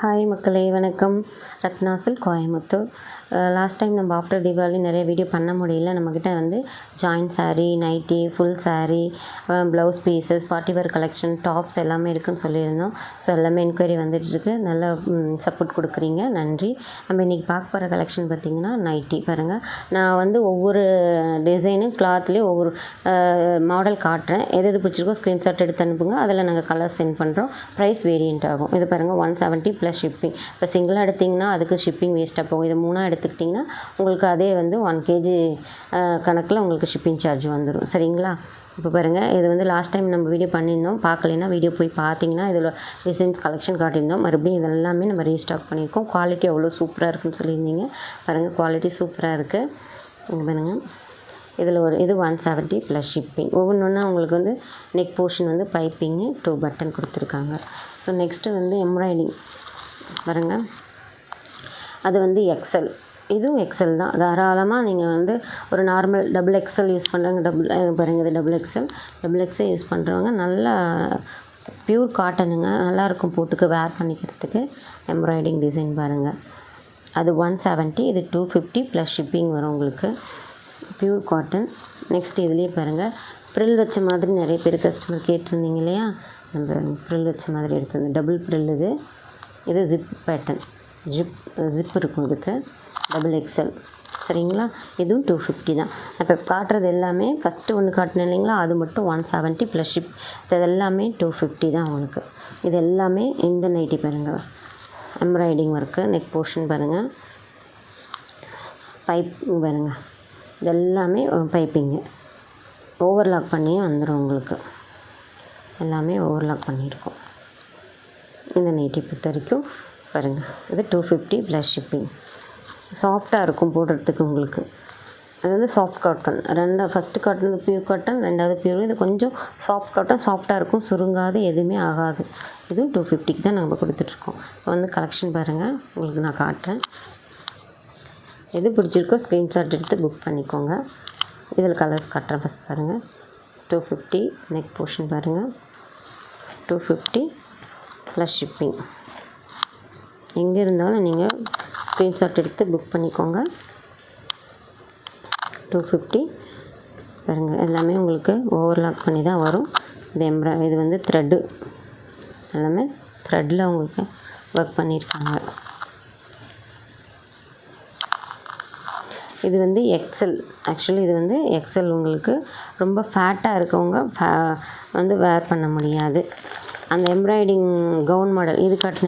Hi மக்களே, வணக்கம். Ratna silk Coimbatore. Last time நம்ம ஆஃப்டர் தீபாவளி நிறைய வீடியோ பண்ண முடியல. நம்மக்கிட்ட வந்து joint saree, nighty, full saree, blouse pieces, party wear collection, tops எல்லாமே இருக்குதுன்னு சொல்லியிருந்தோம். ஸோ எல்லாமே என்கொயரி வந்துட்டுருக்கு. நல்லா சப்போர்ட் கொடுக்குறீங்க, நன்றி. நம்ம இன்றைக்கி பார்க்க போகிற கலெக்ஷன் பார்த்திங்கன்னா நைட்டி பாருங்கள். நான் வந்து ஒவ்வொரு டிசைனு கிளாத்லேயும் ஒவ்வொரு மாடல் காட்டுறேன். எது பிடிச்சிருக்கோ ஸ்க்ரீன்ஷாட் எடுத்து அனுப்புங்க. அதில் நாங்கள் கலர் சென்ட் பண்ணுறோம். ப்ரைஸ் வேரியண்ட் ஆகும். இது பாருங்கள் 170 + ஷிப்பிங். இப்போ சிங்கிளாக எடுத்திங்கன்னா அதுக்கு ஷிப்பிங் வேஸ்ட்டாக போகும். இது 3ஆக எடுத்துக்கிட்டிங்கன்னா உங்களுக்கு அதே வந்து 1 kg கணக்கில் உங்களுக்கு ஷிப்பிங் சார்ஜ் வந்துடும். சரிங்களா? இப்போ பாருங்கள், இது வந்து லாஸ்ட் டைம் நம்ம வீடியோ பண்ணியிருந்தோம். பார்க்கலைன்னா வீடியோ போய் பார்த்தீங்கன்னா இதில் டிசைன்ஸ் கலெக்ஷன் காட்டியிருந்தோம். மறுபடியும் இதெல்லாமே நம்ம ரீஸ்டாக் பண்ணியிருக்கோம். குவாலிட்டி அவ்வளோ சூப்பராக இருக்குன்னு சொல்லியிருந்தீங்க. பாருங்கள், குவாலிட்டி சூப்பராக இருக்குது. இங்கே பாருங்கள், இதில் இது 170 + ஷிப்பிங். ஒவ்வொன்றா உங்களுக்கு வந்து நெக் போர்ஷன் வந்து பைப்பிங்கு 2 பட்டன் கொடுத்துருக்காங்க. ஸோ நெக்ஸ்ட்டு வந்து எம்ப்ராய்டிங் பாருங்கள், அது வந்து எக்ஸல். இதுவும் எக்ஸல் தான். தாராளமாக நீங்கள் வந்து ஒரு நார்மல் XXL யூஸ் பண்ணுறவங்க பாருங்கள், இது XXL யூஸ் பண்ணுறவங்க நல்லா ப்யூர் காட்டனுங்க, நல்லாயிருக்கும் போட்டுக்கு வேர் பண்ணிக்கிறதுக்கு. எம்ப்ராய்டிங் டிசைன் பாருங்கள், அது 170, இது 250 + ஷிப்பிங் வரும் உங்களுக்கு. Pure cotton. நெக்ஸ்ட் இதுலேயே பாருங்கள், ப்ரில் வச்ச மாதிரி நிறைய பேர் கஸ்டமர் கேட்டிருந்தீங்க இல்லையா? நம்ம ப்ரில் வச்ச மாதிரி எடுத்தது டபுள் ப்ரில். இது ஜிப் பேட்டர்ன், ஜிப் இருக்கும் இதுக்கு. XXL. சரிங்களா? இதுவும் 250 தான். இப்போ காட்டுறது எல்லாமே ஃபஸ்ட்டு ஒன்று காட்டினேன் இல்லைங்களா, அது மட்டும் 170 + ஷிப். இது எல்லாமே 250 தான் உங்களுக்கு. இது எல்லாமே இந்த நைட்டி பாருங்கள், எம்ப்ராய்டிங் ஒர்க்கு. நெக் போர்ஷன் பாருங்கள், பைப் பாருங்கள், இது எல்லாமே பைப்பிங்கு. ஓவர்லாக் பண்ணியே வந்துடும் உங்களுக்கு. எல்லாமே ஓவர்லாக் பண்ணியிருக்கோம். இந்த நைட்டி பொறுத்த வரைக்கும் பாருங்கள், இது 250 + ஷிப்பிங். சாஃப்டாக இருக்கும் போடுறதுக்கு உங்களுக்கு. அது வந்து சாஃப்ட் காட்டன். ஃபஸ்ட்டு காட்டன் வந்து பியூர் காட்டன், ரெண்டாவது பியூர். இது கொஞ்சம் சாஃப்ட் காட்டன், சாஃப்டாக இருக்கும், சுருங்காது, எதுவுமே ஆகாது. இதுவும் 250க்கு தான் நம்ம கொடுத்துட்ருக்கோம். இப்போ வந்து கலெக்ஷன் பாருங்கள், உங்களுக்கு நான் காட்டுறேன். எது பிடிச்சிருக்கோ ஸ்க்ரீன்ஷாட் எடுத்து புக் பண்ணிக்கோங்க. இதில் கலர்ஸ் காட்டுறேன். ஃபஸ்ட் பாருங்கள், 250. நெக் போர்ஷன் பாருங்கள், 250 + ஷிப்பிங். எங்கே இருந்தாலும் நீங்கள் ஸ்க்ரீன்ஷாட் எடுத்து புக் பண்ணிக்கோங்க. 250 பாருங்கள், எல்லாமே உங்களுக்கு ஓவர்லாக் பண்ணி தான் வரும். இது வந்து த்ரெட்டு, எல்லாமே த்ரெட்டில் உங்களுக்கு ஒர்க் பண்ணியிருக்காங்க. இது வந்து XL. ஆக்சுவலி இது வந்து XL. உங்களுக்கு ரொம்ப ஃபேட்டாக இருக்கவங்க வந்து வேர் பண்ண முடியாது. அந்த எம்ப்ராய்டிங் கவுன் மாடல் இது காட்டின